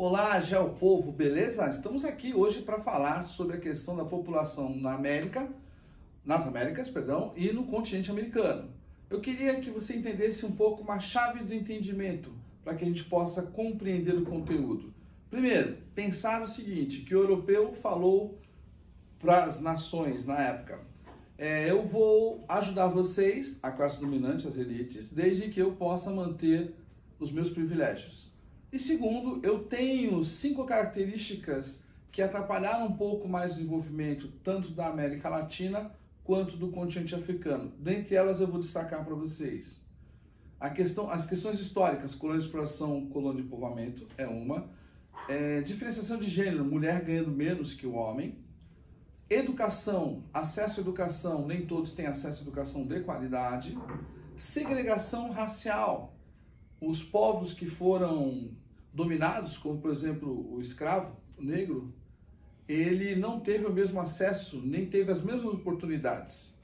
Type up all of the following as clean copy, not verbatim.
Olá, Povo, beleza? Estamos aqui hoje para falar sobre a questão da população nas Américas, e no continente americano. Eu queria que você entendesse um pouco uma chave do entendimento para que a gente possa compreender o conteúdo. Primeiro, pensar o seguinte, que o europeu falou para as nações na época. Eu vou ajudar vocês, a classe dominante, as elites, desde que eu possa manter os meus privilégios. E segundo, eu tenho 5 características que atrapalharam um pouco mais o desenvolvimento tanto da América Latina quanto do continente africano. Dentre elas eu vou destacar para vocês as questões históricas, colônia de exploração, colônia de povoamento é uma, diferenciação de gênero, mulher ganhando menos que o homem, educação, acesso à educação, nem todos têm acesso à educação de qualidade, segregação racial, os povos que foram dominados, como por exemplo o escravo, o negro, ele não teve o mesmo acesso, nem teve as mesmas oportunidades.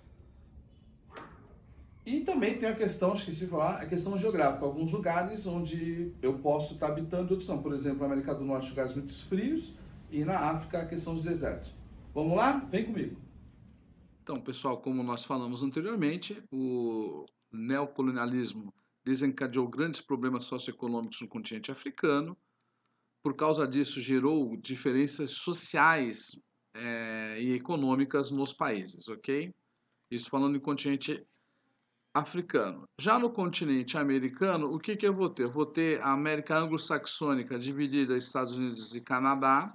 E também tem a questão, esqueci de falar, a questão geográfica. Alguns lugares onde eu posso estar habitando, outros não. Por exemplo, na América do Norte, lugares muito frios, e na África, a questão dos desertos. Vamos lá? Vem comigo. Então, pessoal, como nós falamos anteriormente, o neocolonialismo desencadeou grandes problemas socioeconômicos no continente africano. Por causa disso, gerou diferenças sociais e econômicas nos países, ok? Isso falando em continente africano. Já no continente americano, o que eu vou ter? Eu vou ter a América anglo-saxônica dividida em Estados Unidos e Canadá,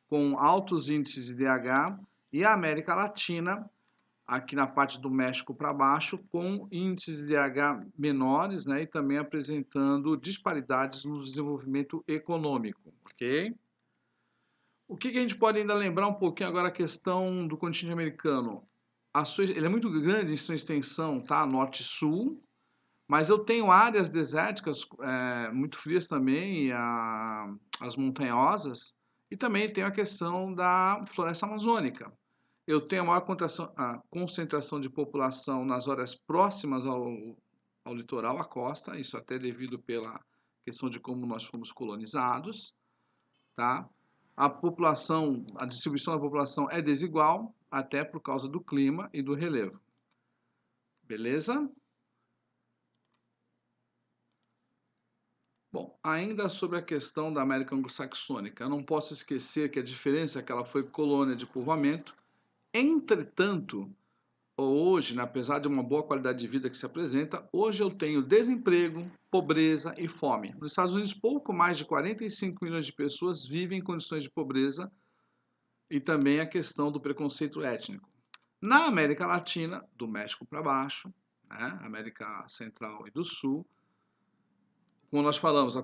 com altos índices de IDH, e a América Latina, aqui na parte do México para baixo, com índices de IDH menores, né, e também apresentando disparidades no desenvolvimento econômico, ok? O que a gente pode ainda lembrar um pouquinho agora a questão do continente americano? Ele é muito grande em sua extensão, tá? Norte e sul, mas eu tenho áreas desérticas muito frias também, as montanhosas, e também tenho a questão da floresta amazônica. Eu tenho a maior concentração de população nas áreas próximas ao litoral, à costa, isso até devido pela questão de como nós fomos colonizados, tá? A distribuição da população é desigual, até por causa do clima e do relevo. Beleza? Bom, ainda sobre a questão da América anglo-saxônica, eu não posso esquecer que a diferença é que ela foi colônia de povoamento. Entretanto, hoje, apesar de uma boa qualidade de vida que se apresenta, hoje eu tenho desemprego, pobreza e fome. Nos Estados Unidos, pouco mais de 45 milhões de pessoas vivem em condições de pobreza e também a questão do preconceito étnico. Na América Latina, do México para baixo, né, América Central e do Sul, como nós falamos, a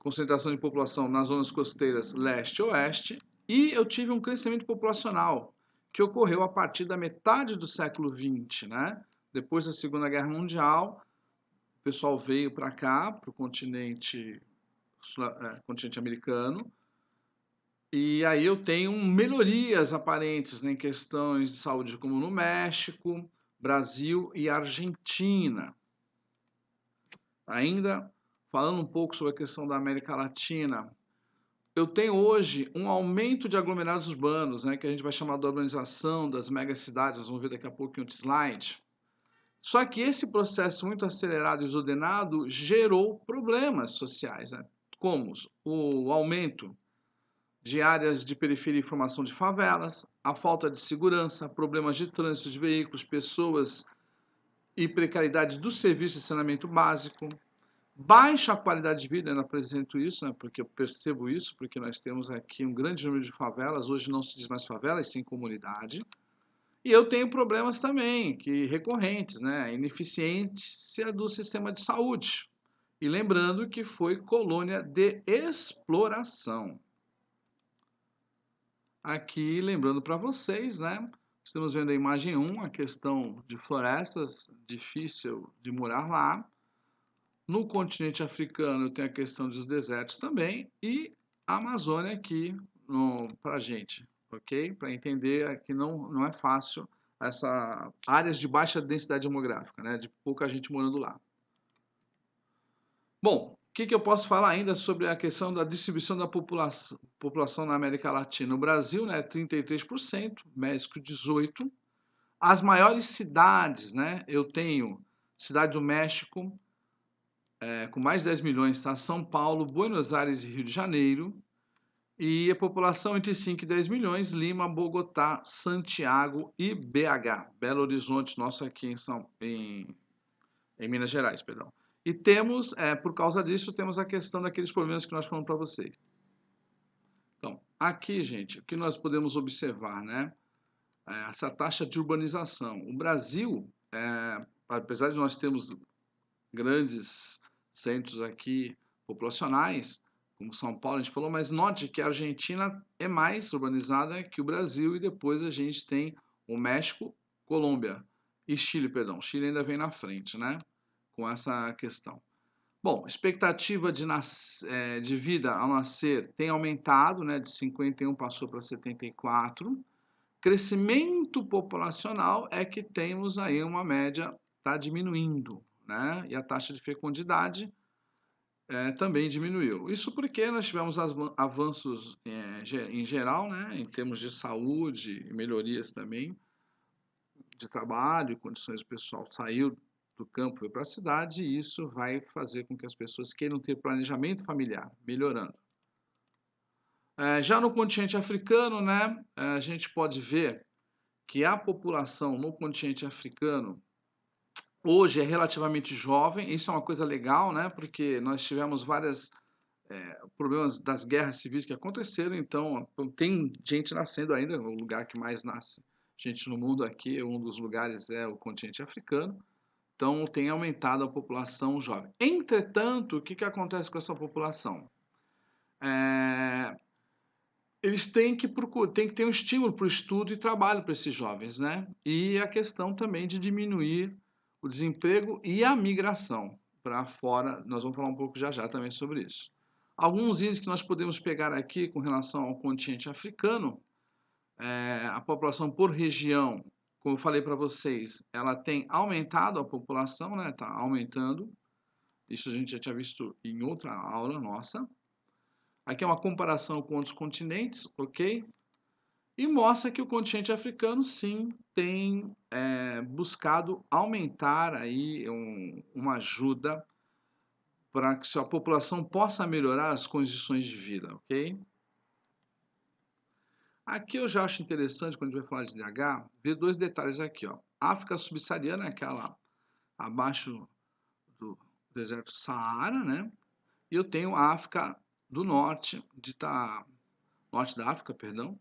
concentração de população nas zonas costeiras leste e oeste, e eu tive um crescimento populacional que ocorreu a partir da metade do século XX, né? Depois da Segunda Guerra Mundial, o pessoal veio para cá, para o continente americano, e aí eu tenho melhorias aparentes, né, em questões de saúde, como no México, Brasil e Argentina. Ainda falando um pouco sobre a questão da América Latina, eu tenho hoje um aumento de aglomerados urbanos, né, que a gente vai chamar de urbanização das megacidades, nós vamos ver daqui a pouco em outro slide. Só que esse processo muito acelerado e desordenado gerou problemas sociais, né, como o aumento de áreas de periferia e formação de favelas, a falta de segurança, problemas de trânsito de veículos, pessoas e precariedade do serviço de saneamento básico, baixa qualidade de vida, eu apresento isso, né, porque eu percebo isso, porque nós temos aqui um grande número de favelas, hoje não se diz mais favelas, sim comunidade, e eu tenho problemas também, recorrentes, né, a ineficiência do sistema de saúde, e lembrando que foi colônia de exploração. Aqui, lembrando para vocês, né, estamos vendo a imagem 1, a questão de florestas, difícil de morar lá. No continente africano eu tenho a questão dos desertos também e a Amazônia aqui para a gente, ok? Para entender que não é fácil essa áreas de baixa densidade demográfica, né, de pouca gente morando lá. Bom, que eu posso falar ainda sobre a questão da distribuição da população na América Latina? O Brasil, né, 33%, México 18%. As maiores cidades, né, eu tenho Cidade do México, com mais de 10 milhões, tá? São Paulo, Buenos Aires e Rio de Janeiro. E a população entre 5 e 10 milhões, Lima, Bogotá, Santiago e BH, Belo Horizonte, nosso aqui em Minas Gerais, perdão. E temos, por causa disso, temos a questão daqueles problemas que nós falamos para vocês. Então, aqui, gente, o que nós podemos observar, né? Essa taxa de urbanização. O Brasil, apesar de nós termos grandes centros aqui populacionais, como São Paulo, a gente falou, mas note que a Argentina é mais urbanizada que o Brasil e depois a gente tem o México, Colômbia e Chile, perdão. Chile ainda vem na frente, né? Com essa questão. Bom, expectativa de vida ao nascer tem aumentado, né? De 51 passou para 74. Crescimento populacional é que temos aí uma média, está diminuindo, né? E a taxa de fecundidade também diminuiu. Isso porque nós tivemos avanços em geral, né? Em termos de saúde, melhorias também de trabalho, condições do pessoal saiu do campo e para a cidade, e isso vai fazer com que as pessoas queiram ter planejamento familiar, melhorando. Já no continente africano, né, a gente pode ver que a população no continente africano hoje é relativamente jovem. Isso é uma coisa legal, né, porque nós tivemos vários problemas das guerras civis que aconteceram, então tem gente nascendo ainda, o lugar que mais nasce gente no mundo aqui, um dos lugares é o continente africano. Então, tem aumentado a população jovem. Entretanto, o que acontece com essa população? Eles têm que ter um estímulo para o estudo e trabalho para esses jovens, né? E a questão também de diminuir o desemprego e a migração para fora. Nós vamos falar um pouco já também sobre isso. Alguns índices que nós podemos pegar aqui com relação ao continente africano, a população por região, como eu falei para vocês, ela tem aumentado a população, né? Está aumentando. Isso a gente já tinha visto em outra aula nossa. Aqui é uma comparação com outros continentes, ok? E mostra que o continente africano, sim, tem buscado aumentar aí uma ajuda para que a população possa melhorar as condições de vida, ok? Aqui eu já acho interessante, quando a gente vai falar de DH, ver dois detalhes aqui, ó. África subsaariana, aquela abaixo do deserto Saara, né? E eu tenho a África do Norte, norte da África, perdão,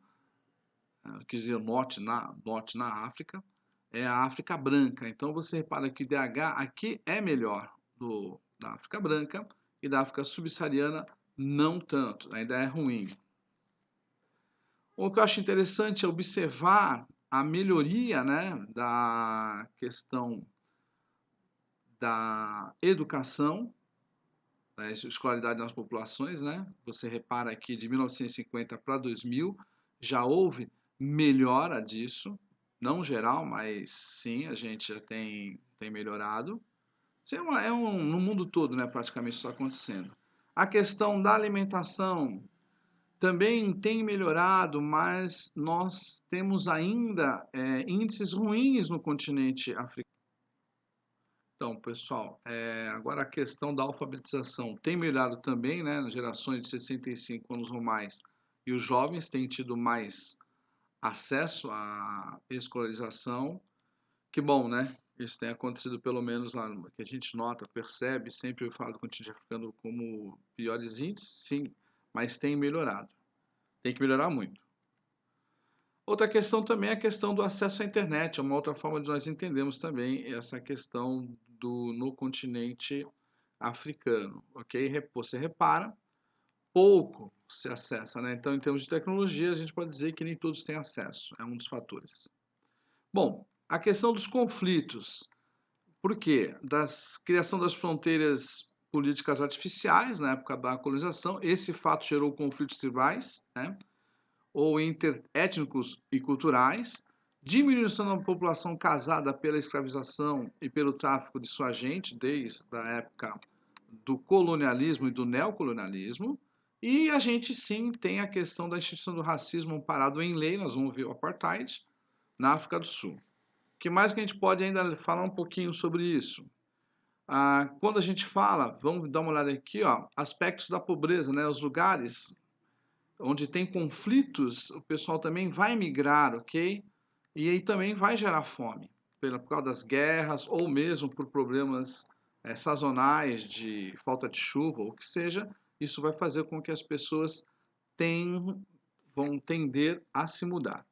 quer dizer, norte na África, é a África branca. Então você repara que o DH aqui é melhor da África branca e da África subsaariana não tanto, ainda é ruim. O que eu acho interessante é observar a melhoria, né, da questão da educação, da escolaridade nas populações, né? Você repara aqui de 1950 para 2000 já houve melhora disso, não geral, mas sim, a gente já tem melhorado. Isso no mundo todo, né, praticamente isso está acontecendo. A questão da alimentação também tem melhorado, mas nós temos ainda índices ruins no continente africano. Então, pessoal, agora a questão da alfabetização tem melhorado também, né, nas gerações de 65 anos ou mais, e os jovens têm tido mais acesso à escolarização. Que bom, né? Isso tem acontecido pelo menos lá, que a gente nota, percebe, sempre eu falo do continente africano como piores índices, sim, mas tem melhorado. Tem que melhorar muito. Outra questão também é a questão do acesso à internet, é uma outra forma de nós entendermos também essa questão no continente africano, ok? Você repara, pouco se acessa, né? Então, em termos de tecnologia, a gente pode dizer que nem todos têm acesso, é um dos fatores. Bom, a questão dos conflitos, por quê? Criação das fronteiras políticas artificiais na época da colonização, esse fato gerou conflitos tribais, né? Ou interétnicos e culturais, diminuição da população casada pela escravização e pelo tráfico de sua gente, desde a época do colonialismo e do neocolonialismo, e a gente sim tem a questão da instituição do racismo amparado em lei, nós vamos ver o apartheid, na África do Sul. O que mais que a gente pode ainda falar um pouquinho sobre isso? Quando a gente fala, vamos dar uma olhada aqui, ó, aspectos da pobreza, né? Os lugares onde tem conflitos, o pessoal também vai migrar, ok? E aí também vai gerar fome, por causa das guerras ou mesmo por problemas sazonais de falta de chuva ou o que seja. Isso vai fazer com que as pessoas vão tender a se mudar.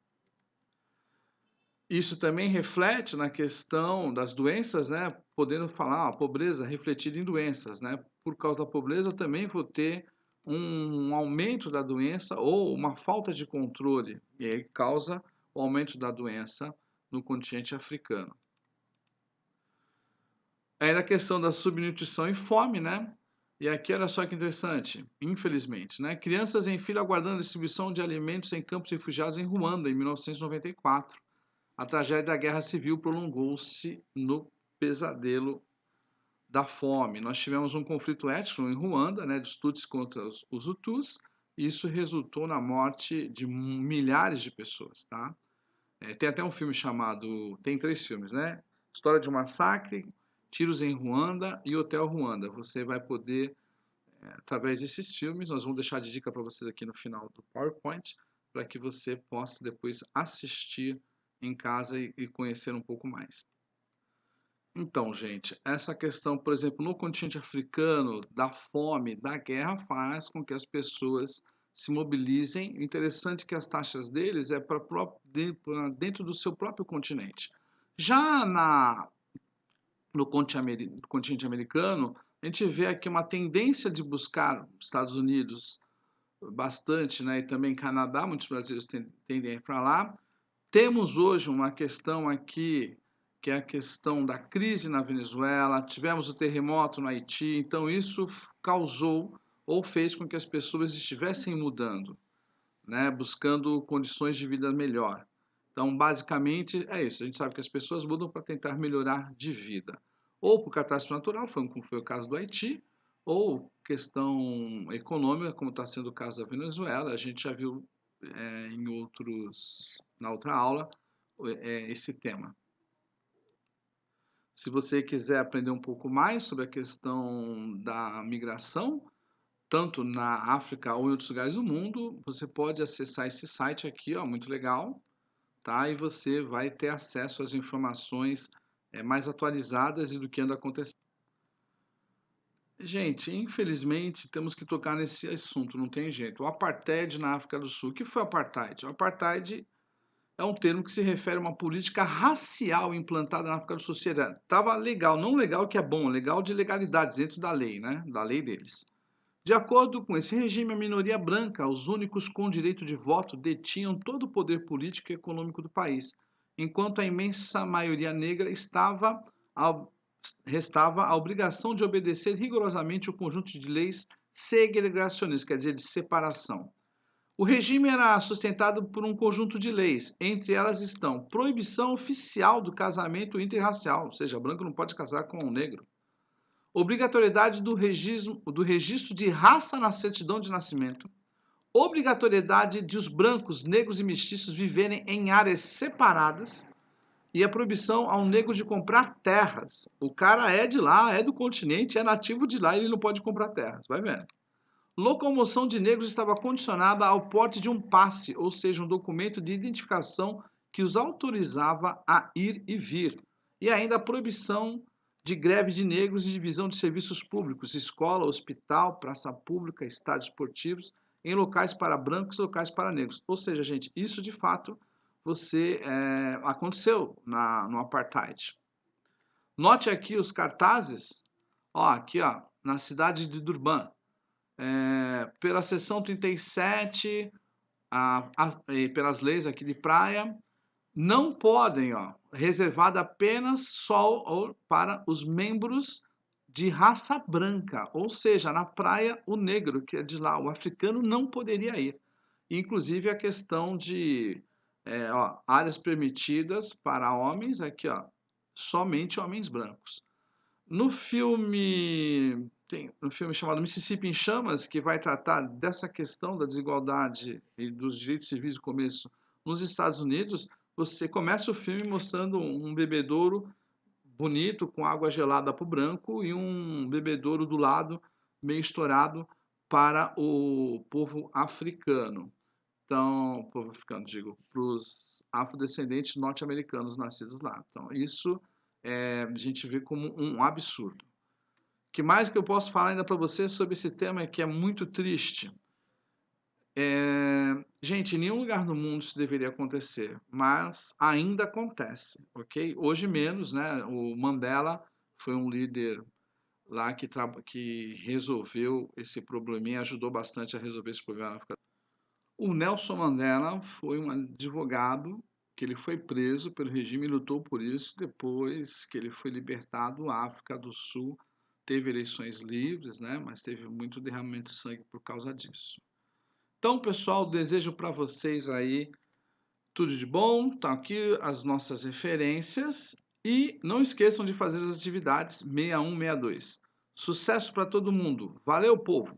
Isso também reflete na questão das doenças, né? Podendo falar, a pobreza refletida em doenças, né? Por causa da pobreza, eu também vou ter um aumento da doença ou uma falta de controle, e aí causa o aumento da doença no continente africano. Ainda a questão da subnutrição e fome, né? E aqui olha só que interessante, infelizmente, né? Crianças em fila aguardando a distribuição de alimentos em campos de refugiados em Ruanda, em 1994. A tragédia da guerra civil prolongou-se no pesadelo da fome. Nós tivemos um conflito étnico em Ruanda, né, dos Tutsis contra os Hutus, e isso resultou na morte de milhares de pessoas, tá? Tem até um filme chamado, tem 3 filmes, né? História de um Massacre, Tiros em Ruanda e Hotel Ruanda. Você vai poder, através desses filmes, nós vamos deixar de dica para vocês aqui no final do PowerPoint, para que você possa depois assistir em casa e conhecer um pouco mais. Então, gente, essa questão, por exemplo, no continente africano, da fome, da guerra, faz com que as pessoas se mobilizem. O interessante é que as taxas deles é para dentro do seu próprio continente. Já no continente americano, a gente vê aqui uma tendência de buscar Estados Unidos bastante, né, e também Canadá, muitos brasileiros tendem a ir para lá. Temos hoje uma questão aqui, que é a questão da crise na Venezuela, tivemos o terremoto no Haiti, então isso causou ou fez com que as pessoas estivessem mudando, né, buscando condições de vida melhor. Então, basicamente, é isso. A gente sabe que as pessoas mudam para tentar melhorar de vida. Ou por catástrofe natural, como foi o caso do Haiti, ou questão econômica, como está sendo o caso da Venezuela. A gente já viu na outra aula, esse tema. Se você quiser aprender um pouco mais sobre a questão da migração, tanto na África ou em outros lugares do mundo, você pode acessar esse site aqui, ó, muito legal, tá? E você vai ter acesso às informações mais atualizadas e do que anda acontecendo. Gente, infelizmente temos que tocar nesse assunto, não tem jeito. O apartheid na África do Sul. O que foi o apartheid? O apartheid é um termo que se refere a uma política racial implantada na África do Sul. Estava legal, não legal que é bom, legal de legalidade dentro da lei, né? Da lei deles. De acordo com esse regime, a minoria branca, os únicos com direito de voto, detinham todo o poder político e econômico do país, enquanto a imensa maioria negra restava a obrigação de obedecer rigorosamente o conjunto de leis segregacionistas, quer dizer, de separação. O regime era sustentado por um conjunto de leis, entre elas estão proibição oficial do casamento interracial, ou seja, branco não pode casar com um negro, obrigatoriedade do registro de raça na certidão de nascimento, obrigatoriedade de os brancos, negros e mestiços viverem em áreas separadas e a proibição ao negro de comprar terras. O cara é de lá, é do continente, é nativo de lá e ele não pode comprar terras, vai vendo. Locomoção de negros estava condicionada ao porte de um passe, ou seja, um documento de identificação que os autorizava a ir e vir. E ainda a proibição de greve de negros e divisão de serviços públicos, escola, hospital, praça pública, estádios esportivos, em locais para brancos e locais para negros. Ou seja, gente, isso de fato aconteceu no apartheid. Note aqui os cartazes, ó, aqui ó, na cidade de Durban. Pela seção 37, pelas leis aqui de praia, não podem, ó, reservada apenas só para os membros de raça branca, ou seja, na praia o negro, que é de lá, o africano não poderia ir. Inclusive a questão de áreas permitidas para homens, aqui ó, somente homens brancos. No filme tem um filme chamado Mississippi em Chamas, que vai tratar dessa questão da desigualdade e dos direitos civis no começo nos Estados Unidos. Você começa o filme mostrando um bebedouro bonito, com água gelada para o branco, e um bebedouro do lado, meio estourado, para o povo africano. Então, povo africano, digo, para os afrodescendentes norte-americanos nascidos lá. Então, isso a gente vê como um absurdo. O que mais que eu posso falar ainda para você sobre esse tema que é muito triste? Gente, em nenhum lugar no mundo isso deveria acontecer, mas ainda acontece, ok? Hoje menos, né? O Mandela foi um líder lá que resolveu esse probleminha, ajudou bastante a resolver esse problema na África. O Nelson Mandela foi um advogado que ele foi preso pelo regime e lutou por isso. Depois que ele foi libertado, a África do Sul teve eleições livres, né? Mas teve muito derramamento de sangue por causa disso. Então, pessoal, desejo para vocês aí tudo de bom. Tá aqui as nossas referências e não esqueçam de fazer as atividades 61, 62. Sucesso para todo mundo. Valeu, povo!